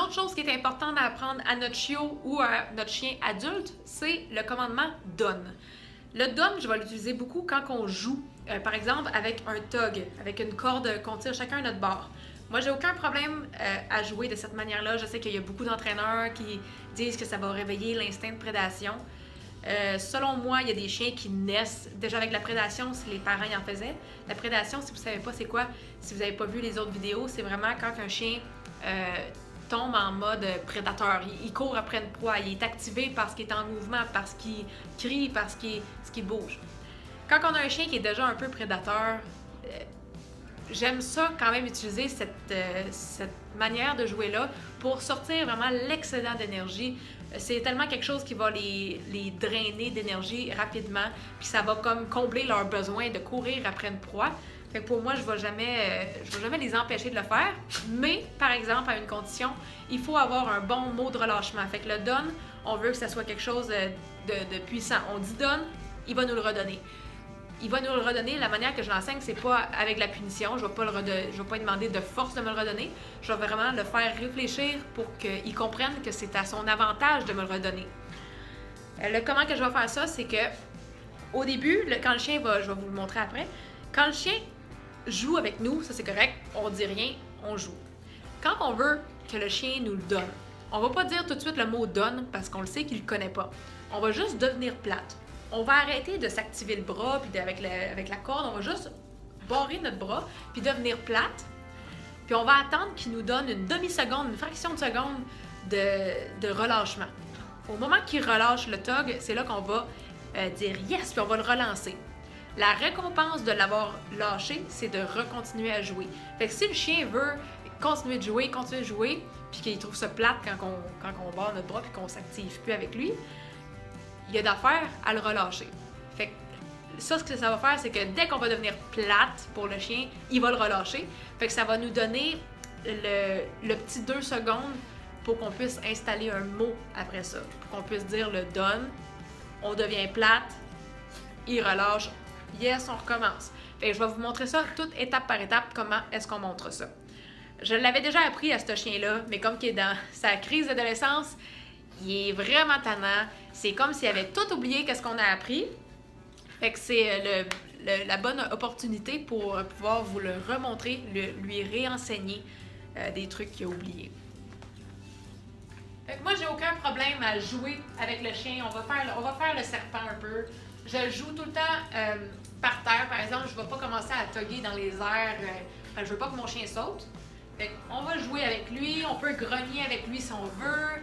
autre chose qui est importante à apprendre à notre chiot ou à notre chien adulte, c'est le commandement done. Le done, je vais l'utiliser beaucoup quand on joue, par exemple avec un tug, avec une corde qu'on tire chacun à notre bord. Moi, j'ai aucun problème à jouer de cette manière-là. Je sais qu'il y a beaucoup d'entraîneurs qui disent que ça va réveiller l'instinct de prédation. Selon moi, il y a des chiens qui naissent déjà avec la prédation si les parents y en faisaient. La prédation, si vous ne savez pas c'est quoi, si vous n'avez pas vu les autres vidéos, c'est vraiment quand un chien tombe en mode prédateur. Il court après une proie, il est activé parce qu'il est en mouvement, parce qu'il crie, parce qu'il bouge. Quand on a un chien qui est déjà un peu prédateur, j'aime ça quand même utiliser cette manière de jouer-là pour sortir vraiment l'excédent d'énergie. C'est tellement quelque chose qui va les drainer d'énergie rapidement, puis ça va comme combler leurs besoins de courir après une proie. Fait que pour moi, je ne vais jamais les empêcher de le faire, mais par exemple, à une condition, il faut avoir un bon mot de relâchement. Fait que le donne, on veut que ça soit quelque chose de puissant. On dit donne, il va nous le redonner. Il va nous le redonner. La manière que je l'enseigne, c'est pas avec la punition. Je vais pas lui demander de force de me le redonner. Je vais vraiment le faire réfléchir pour qu'il comprenne que c'est à son avantage de me le redonner. Comment que je vais faire ça, c'est que au début, quand le chien va, je vais vous le montrer après, quand le chien joue avec nous, ça c'est correct, on dit rien, on joue. Quand on veut que le chien nous le donne, on va pas dire tout de suite le mot donne parce qu'on le sait qu'il le connaît pas. On va juste devenir plate. On va arrêter de s'activer le bras, puis avec la corde, on va juste barrer notre bras, puis devenir plate. Puis on va attendre qu'il nous donne une demi-seconde, une fraction de seconde de relâchement. Au moment qu'il relâche le tug, c'est là qu'on va dire « yes », puis on va le relancer. La récompense de l'avoir lâché, c'est de recontinuer à jouer. Fait que si le chien veut continuer de jouer, puis qu'il trouve ça plate quand on barre notre bras, puis qu'on s'active plus avec lui, il y a d'affaires à le relâcher. Fait que ça, ce que ça va faire, c'est que dès qu'on va devenir plate pour le chien, il va le relâcher. Fait que ça va nous donner le petit 2 secondes pour qu'on puisse installer un mot après ça. Pour qu'on puisse dire le donne, on devient plate, il relâche, yes, on recommence. Fait que je vais vous montrer ça toute étape par étape, comment est-ce qu'on montre ça. Je l'avais déjà appris à ce chien-là, mais comme qu'il est dans sa crise d'adolescence, il est vraiment tannant. C'est comme s'il avait tout oublié qu'est-ce qu'on a appris. Fait que c'est la bonne opportunité pour pouvoir vous le remontrer, lui réenseigner des trucs qu'il a oubliés. Fait que moi, j'ai aucun problème à jouer avec le chien. On va faire le serpent un peu. Je joue tout le temps par terre. Par exemple, je ne vais pas commencer à tugger dans les airs. Je veux pas que mon chien saute. Fait qu'on va jouer avec lui. On peut grogner avec lui si on veut.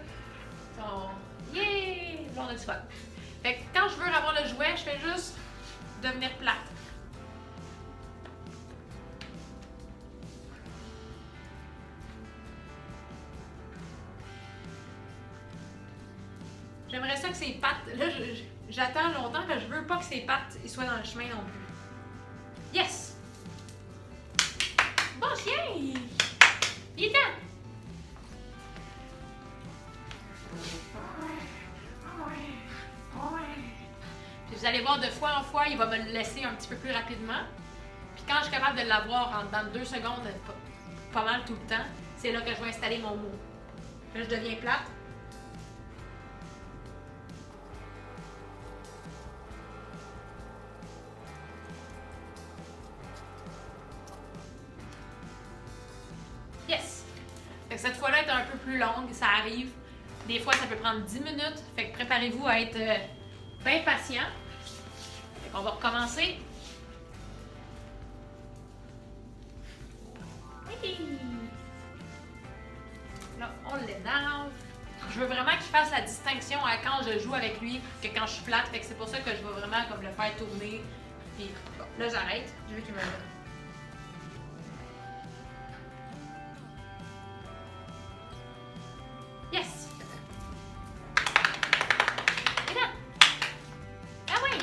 Yeah! On a du fun. Fait que quand je veux avoir le jouet, je fais juste devenir plate. J'aimerais ça que ses pattes... Là, j'attends longtemps parce que je veux pas que ses pattes soient dans le chemin non plus. Yes! Bon chien! Il est temps! Puis vous allez voir de fois en fois, il va me le laisser un petit peu plus rapidement. Puis quand je suis capable de l'avoir en dans 2 secondes, pas mal tout le temps, c'est là que je vais installer mon mot. Là, je deviens plate. Yes! Fait que cette fois-là est un peu plus longue, ça arrive. Des fois, ça peut prendre 10 minutes. Fait que préparez-vous à être bien patient. Fait qu'on va recommencer. Là, on l'énerve. Je veux vraiment qu'il fasse la distinction à quand je joue avec lui que quand je suis plate. Fait que c'est pour ça que je veux vraiment comme le faire tourner. Puis bon, là, j'arrête. Je veux qu'il me le donne. Yes! Et là! Ah oui!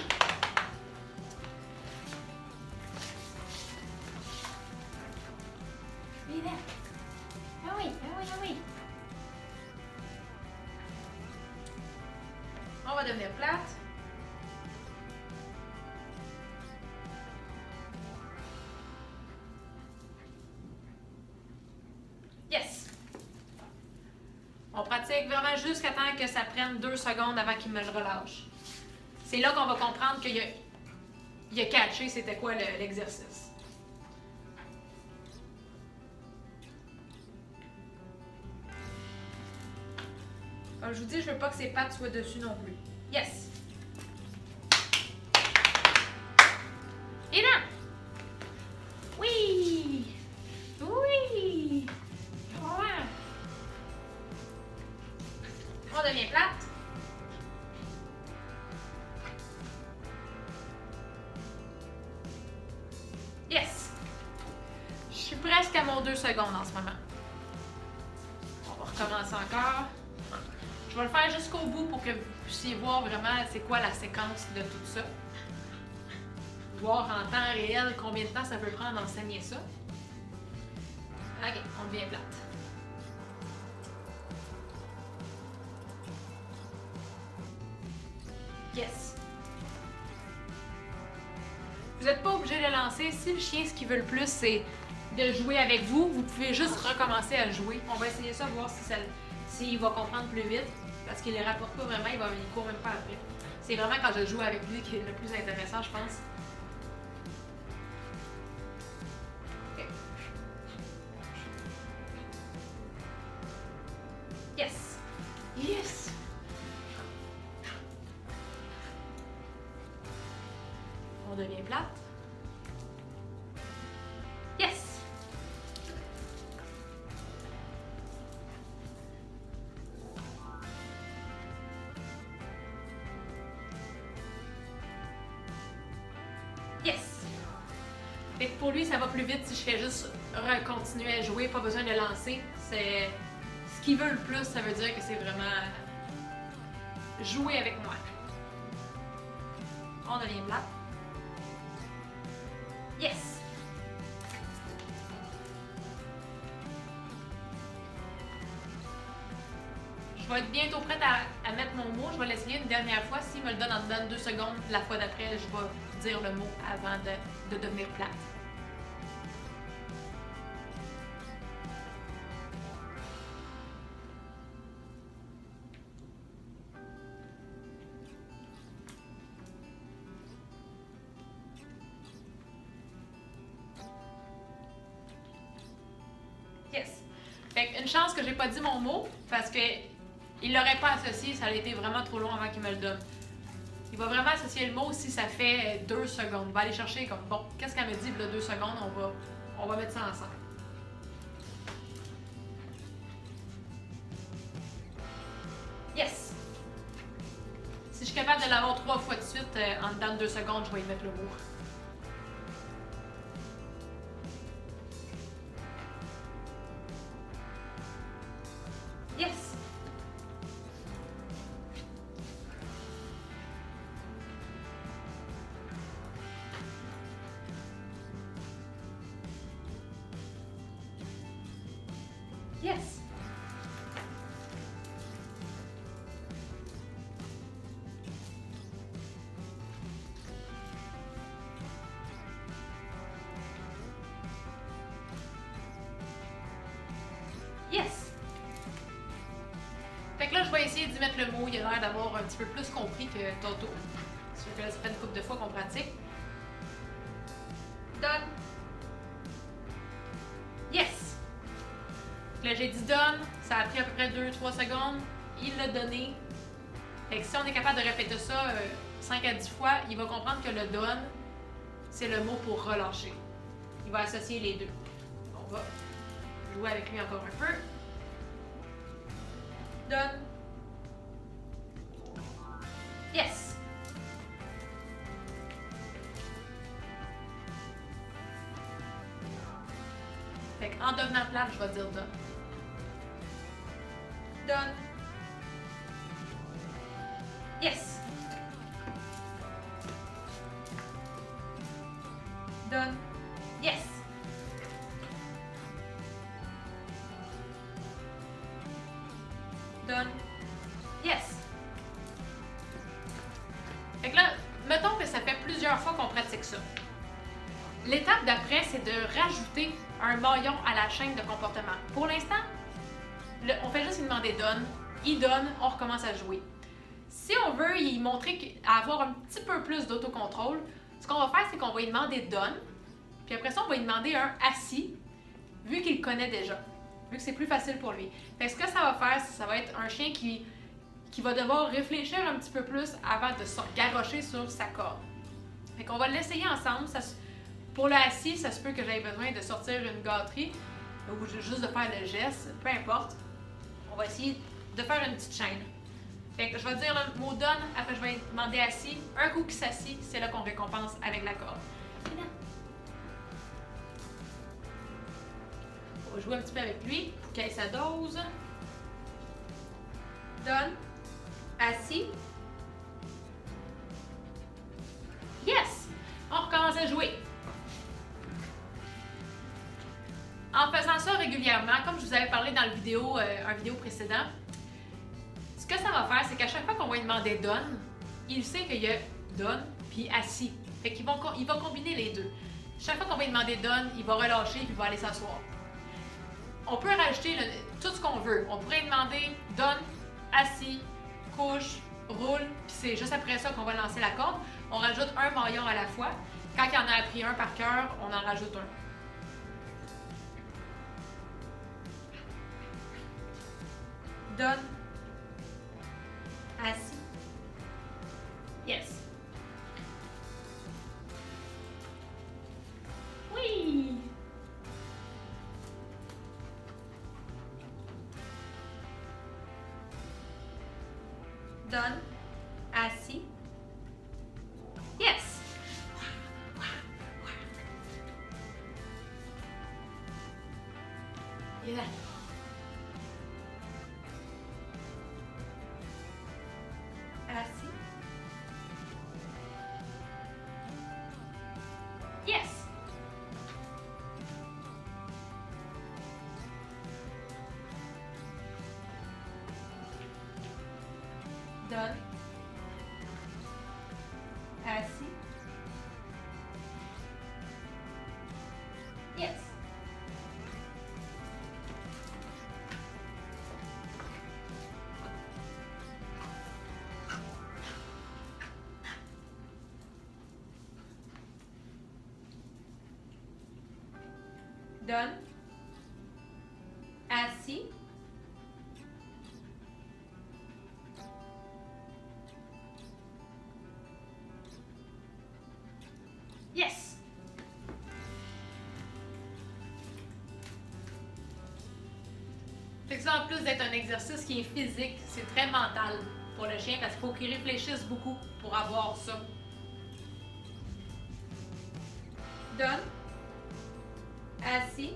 Et là! Ah oui, ah oui, ah oui! On va devenir plate. On pratique vraiment jusqu'à temps que ça prenne 2 secondes avant qu'il me le relâche. C'est là qu'on va comprendre qu'il a catché c'était quoi l'exercice. Comme je vous dis, je veux pas que ses pattes soient dessus non plus. Yes! Et là! Oui! Oui! Ouais! On devient plate. Yes! Je suis presque à mon 2 secondes en ce moment. On va recommencer encore. Je vais le faire jusqu'au bout pour que vous puissiez voir vraiment c'est quoi la séquence de tout ça. Voir en temps réel combien de temps ça peut prendre d'enseigner ça. Ok, on devient plate. Yes. Vous n'êtes pas obligé de le lancer. Si le chien, ce qu'il veut le plus, c'est de jouer avec vous, vous pouvez juste recommencer à jouer. On va essayer ça, voir s'il va comprendre plus vite. Parce qu'il ne les rapporte pas vraiment, il court même pas après. C'est vraiment quand je joue avec lui qui est le plus intéressant, je pense. Okay. Yes! Yes! On devient plate. Yes! Yes! Fait que pour lui, ça va plus vite si je fais juste continuer à jouer, pas besoin de lancer. C'est ce qu'il veut le plus, ça veut dire que c'est vraiment jouer avec moi. On devient plate. Yes! Je vais être bientôt prête à mettre mon mot. Je vais l'essayer une dernière fois. S'il me le donne en dedans de 2 secondes, la fois d'après, je vais dire le mot avant de devenir plate. Yes! Fait une chance que j'ai pas dit mon mot parce que il l'aurait pas associé, ça a été vraiment trop long avant qu'il me le donne. Il va vraiment associer le mot si ça fait 2 secondes. Il va aller chercher comme, bon, qu'est-ce qu'elle me dit, là, 2 secondes, on va mettre ça ensemble. Yes! Si je suis capable de l'avoir 3 fois de suite, en dedans de 2 secondes, je vais y mettre le mot. Yes! Yes! Yes! Fait que là, je vais essayer d'y mettre le mot. Il a l'air d'avoir un petit peu plus compris que Toto. Ça fait que là, ça fait une couple de fois qu'on pratique. Done! Yes! Là, j'ai dit done. Ça a pris à peu près 2-3 secondes. Il l'a donné. Fait que si on est capable de répéter ça 5 à 10 fois, il va comprendre que le done, c'est le mot pour relâcher. Il va associer les deux. On va jouer avec lui encore un peu. Done. Yes! Fait qu'en devenant plate, je vais dire done. Done. Yes! Done. Yes! Done. Yes! Fait que là, mettons que ça fait plusieurs fois qu'on pratique ça. L'étape d'après, c'est de rajouter un maillon à la chaîne de comportement. Pour l'instant, on fait juste lui demander donne, il donne, on recommence à jouer. Si on veut lui montrer avoir un petit peu plus d'autocontrôle, ce qu'on va faire, c'est qu'on va lui demander donne, puis après ça, on va lui demander un assis, vu qu'il le connaît déjà, vu que c'est plus facile pour lui. Fait que ce que ça va faire, ça va être un chien qui va devoir réfléchir un petit peu plus avant de se garrocher sur sa corde. Fait qu'on va l'essayer ensemble. Pour le assis, ça se peut que j'aie besoin de sortir une gâterie ou juste de faire le geste, peu importe. On va essayer de faire une petite chaîne. Fait que je vais dire le mot donne, après je vais demander assis. Un coup qui s'assit, c'est là qu'on récompense avec la corde. On va jouer un petit peu avec lui pour qu'il ait sa dose. Donne. Assis. Yes! On recommence à jouer. En faisant ça régulièrement, comme je vous avais parlé dans un vidéo précédent, ce que ça va faire, c'est qu'à chaque fois qu'on va lui demander donne, il sait qu'il y a donne puis assis. Fait qu'il va combiner les deux. Chaque fois qu'on va lui demander donne, il va relâcher puis il va aller s'asseoir. On peut rajouter tout ce qu'on veut. On pourrait demander donne, assis, couche, roule, puis c'est juste après ça qu'on va lancer la corde. On rajoute un maillon à la fois. Quand il en a appris un par cœur, on en rajoute un. Donne. Assis. Yes. Oui. Donne. Assis. Yes. Yeah. Assis. Yes. Donne. Assis. Yes. Donne. Assis. Yes. Fait que ça, en plus d'être un exercice qui est physique, c'est très mental pour le chien parce qu'il faut qu'il réfléchisse beaucoup pour avoir ça. Donne. Assis.